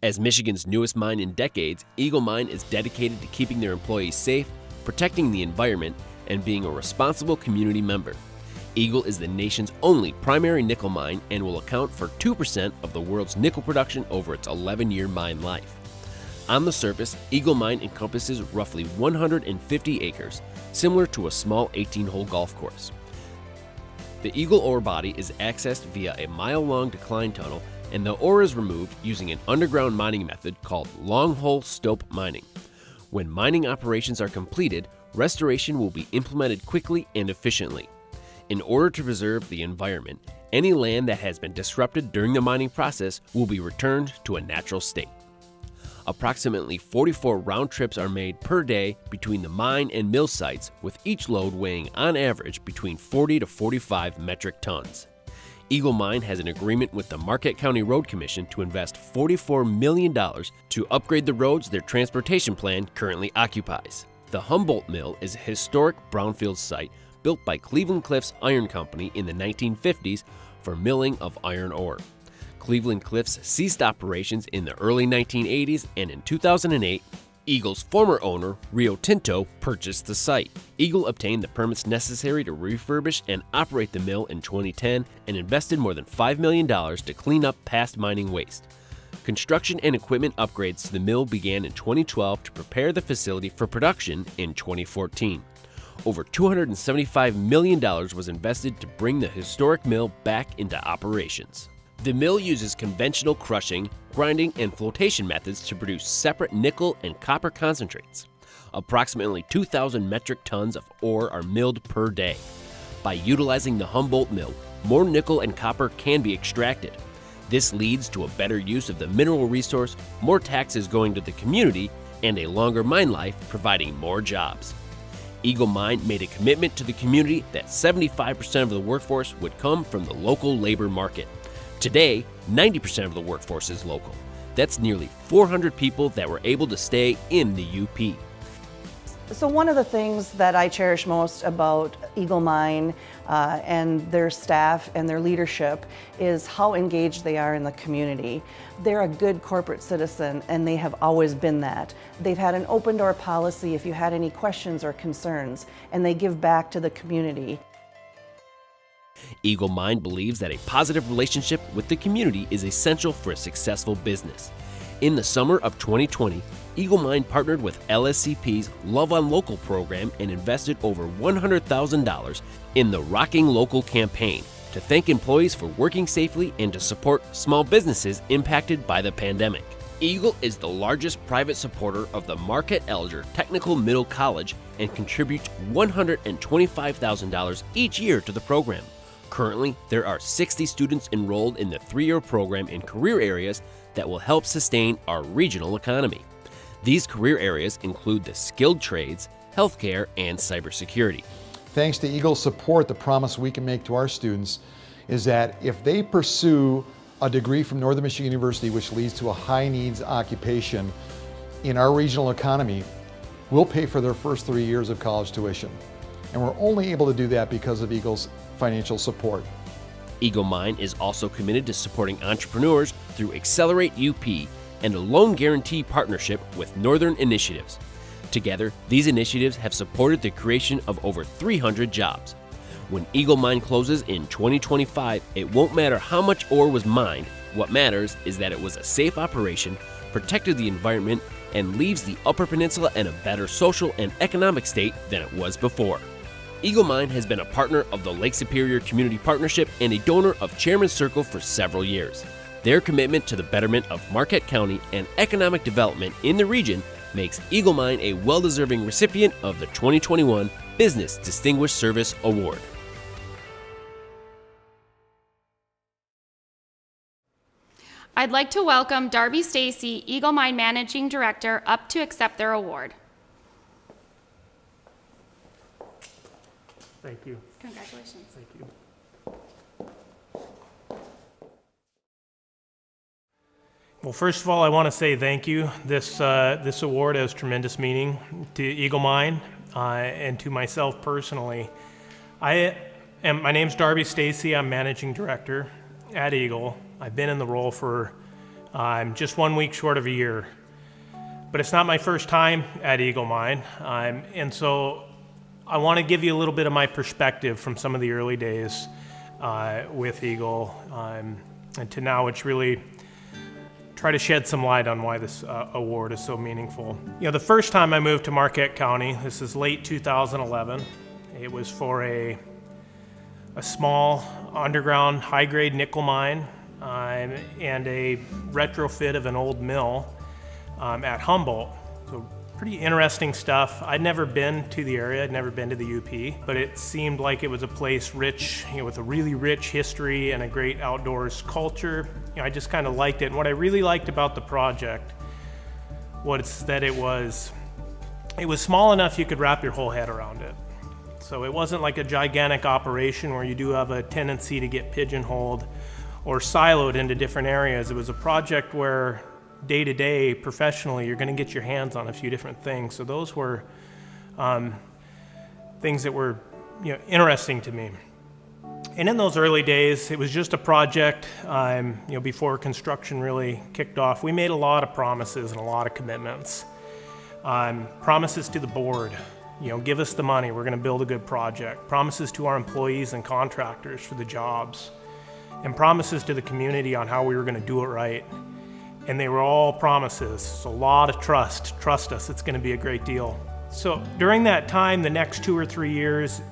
As Michigan's newest mine in decades, Eagle Mine is dedicated to keeping their employees safe, protecting the environment, and being a responsible community member. Eagle is the nation's only primary nickel mine and will account for 2% of the world's nickel production over its 11-year mine life. On the surface, Eagle Mine encompasses roughly 150 acres, similar to a small 18-hole golf course. The Eagle ore body is accessed via a mile-long decline tunnel, and the ore is removed using an underground mining method called long-hole stope mining. When mining operations are completed, restoration will be implemented quickly and efficiently. In order to preserve the environment, any land that has been disrupted during the mining process will be returned to a natural state. Approximately 44 round trips are made per day between the mine and mill sites, with each load weighing on average between 40 to 45 metric tons. Eagle Mine has an agreement with the Marquette County Road Commission to invest $44 million to upgrade the roads their transportation plan currently occupies. The Humboldt Mill is a historic brownfield site built by Cleveland Cliffs Iron Company in the 1950s for milling of iron ore. Cleveland Cliffs ceased operations in the early 1980s, and in 2008, Eagle's former owner, Rio Tinto, purchased the site. Eagle obtained the permits necessary to refurbish and operate the mill in 2010 and invested more than $5 million to clean up past mining waste. Construction and equipment upgrades to the mill began in 2012 to prepare the facility for production in 2014. Over $275 million was invested to bring the historic mill back into operations. The mill uses conventional crushing, grinding, and flotation methods to produce separate nickel and copper concentrates. Approximately 2,000 metric tons of ore are milled per day. By utilizing the Humboldt Mill, more nickel and copper can be extracted. This leads to a better use of the mineral resource, more taxes going to the community, and a longer mine life, providing more jobs. Eagle Mine made a commitment to the community that 75% of the workforce would come from the local labor market. Today, 90% of the workforce is local. That's nearly 400 people that were able to stay in the UP. So one of the things that I cherish most about Eagle Mine and their staff and their leadership is how engaged they are in the community. They're a good corporate citizen, and they have always been that. They've had an open door policy if you had any questions or concerns, and they give back to the community. Eagle Mine believes that a positive relationship with the community is essential for a successful business. In the summer of 2020, Eagle Mine partnered with LSCP's Love on Local program and invested over $100,000 in the Rocking Local campaign to thank employees for working safely and to support small businesses impacted by the pandemic. Eagle is the largest private supporter of the Marquette Elder Technical Middle College and contributes $125,000 each year to the program. Currently, there are 60 students enrolled in the 3-year program in career areas that will help sustain our regional economy. These career areas include the skilled trades, healthcare, and cybersecurity. Thanks to Eagle's support, the promise we can make to our students is that if they pursue a degree from Northern Michigan University which leads to a high-needs occupation in our regional economy, we'll pay for their first 3 years of college tuition. And we're only able to do that because of Eagle's financial support. Eagle Mine is also committed to supporting entrepreneurs through Accelerate UP and a loan guarantee partnership with Northern Initiatives. Together, these initiatives have supported the creation of over 300 jobs. When Eagle Mine closes in 2025, it won't matter how much ore was mined. What matters is that it was a safe operation, protected the environment, and leaves the Upper Peninsula in a better social and economic state than it was before. Eagle Mine has been a partner of the Lake Superior Community Partnership and a donor of Chairman's Circle for several years. Their commitment to the betterment of Marquette County and economic development in the region makes Eagle Mine a well-deserving recipient of the 2021 Business Distinguished Service Award. I'd like to welcome Darby Stacey, Eagle Mine Managing Director, up to accept their award. Thank you. Congratulations. Thank you. Well, first of all, I want to say thank you. This award has tremendous meaning to Eagle Mine and to myself personally. My name's Darby Stacey. I'm Managing Director at Eagle. I've been in the role for I'm just 1 week short of a year. But it's not my first time at Eagle Mine, and so I want to give you a little bit of my perspective from some of the early days with Eagle, and to now, which really try to shed some light on why this award is so meaningful. You know, the first time I moved to Marquette County, this is late 2011, it was for a small underground high-grade nickel mine and a retrofit of an old mill at Humboldt. So pretty interesting stuff. I'd never been to the area, I'd never been to the UP, but it seemed like it was a place rich, with a really rich history and a great outdoors culture. I just kind of liked it. And what I really liked about the project was that it was small enough you could wrap your whole head around it. So it wasn't like a gigantic operation where you do have a tendency to get pigeonholed or siloed into different areas. It was a project where day to day, professionally, you're going to get your hands on a few different things. So those were things that were, interesting to me. And in those early days, it was just a project. Before construction really kicked off, we made a lot of promises and a lot of commitments. Promises to the board. Give us the money. We're going to build a good project. Promises to our employees and contractors for the jobs, and promises to the community on how we were going to do it right. And they were all promises. So a lot of trust. Trust us, it's going to be a great deal. So during that time, the next 2 or 3 years,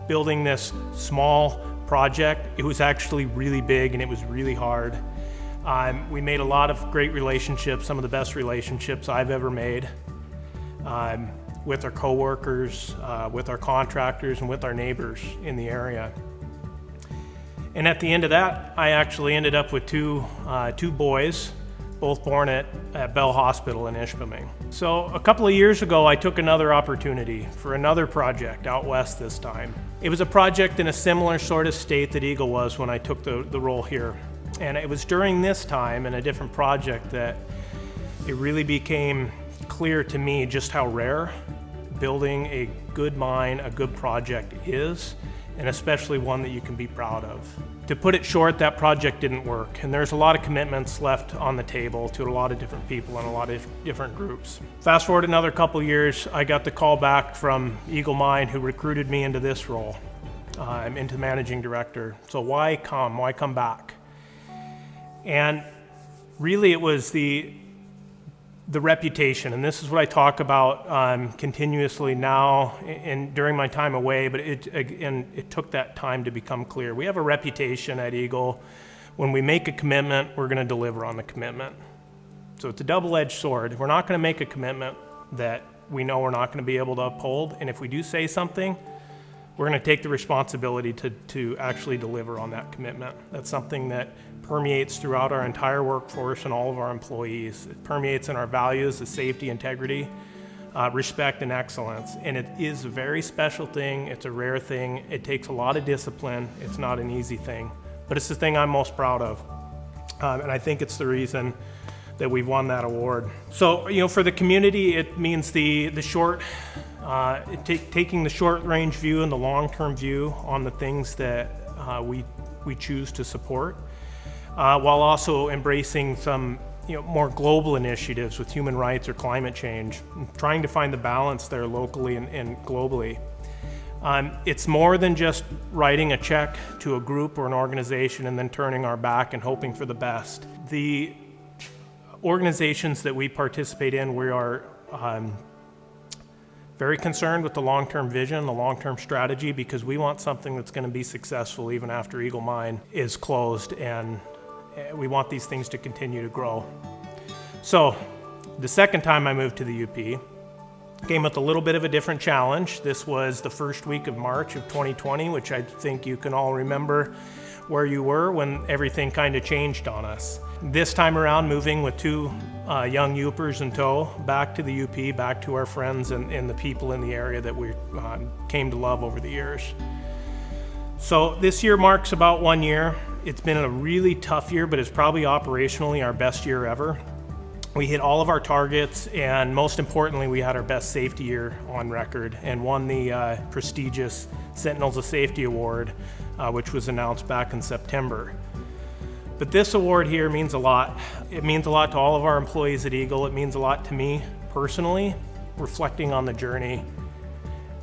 building this small project, it was actually really big and it was really hard. We made a lot of great relationships, some of the best relationships I've ever made, with our coworkers, with our contractors, and with our neighbors in the area. And at the end of that, I actually ended up with two boys, both born at Bell Hospital in Ishpeming. So a couple of years ago, I took another opportunity for another project out west this time. It was a project in a similar sort of state that Eagle was when I took the role here. And it was during this time in a different project that it really became clear to me just how rare building a good mine, a good project is, and especially one that you can be proud of. To put it short, that project didn't work, and there's a lot of commitments left on the table to a lot of different people and a lot of different groups. Fast forward another couple years, I got the call back from Eagle Mine, who recruited me into this role. I'm into managing director. So why come back? And really it was the reputation, and this is what I talk about continuously now and during my time away, but it took that time to become clear. We have a reputation at Eagle. When we make a commitment, we're going to deliver on the commitment. So it's a double-edged sword. We're not going to make a commitment that we know we're not going to be able to uphold, and if we do say something, we're going to take the responsibility to actually deliver on that commitment. That's something that permeates throughout our entire workforce and all of our employees. It permeates in our values of safety, integrity, respect, and excellence. And it is a very special thing. It's a rare thing. It takes a lot of discipline. It's not an easy thing, but it's the thing I'm most proud of. And I think it's the reason that we've won that award. So, for the community, it means the short, taking the short-range view and the long-term view on the things that we choose to support, while also embracing some more global initiatives with human rights or climate change, trying to find the balance there locally and globally. It's more than just writing a check to a group or an organization and then turning our back and hoping for the best. The organizations that we participate in, we are very concerned with the long-term vision, the long-term strategy, because we want something that's going to be successful even after Eagle Mine is closed, and we want these things to continue to grow. So the second time I moved to the UP came with a little bit of a different challenge. This was the first week of March of 2020, which I think you can all remember where you were when everything kind of changed on us. This time around, moving with two young Yoopers in tow back to the UP, back to our friends and the people in the area that we came to love over the years. So this year marks about 1 year. It's been a really tough year, but it's probably operationally our best year ever. We hit all of our targets, and most importantly, we had our best safety year on record and won the prestigious Sentinels of Safety Award, which was announced back in September. But this award here means a lot. It means a lot to all of our employees at Eagle. It means a lot to me personally, reflecting on the journey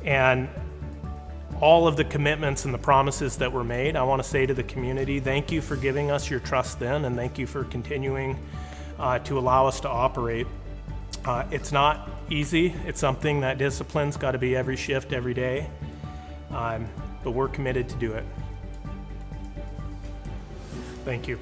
and all of the commitments and the promises that were made. I want to say to the community, thank you for giving us your trust then, and thank you for continuing to allow us to operate. It's not easy. It's something that discipline's got to be every shift, every day, but we're committed to do it. Thank you.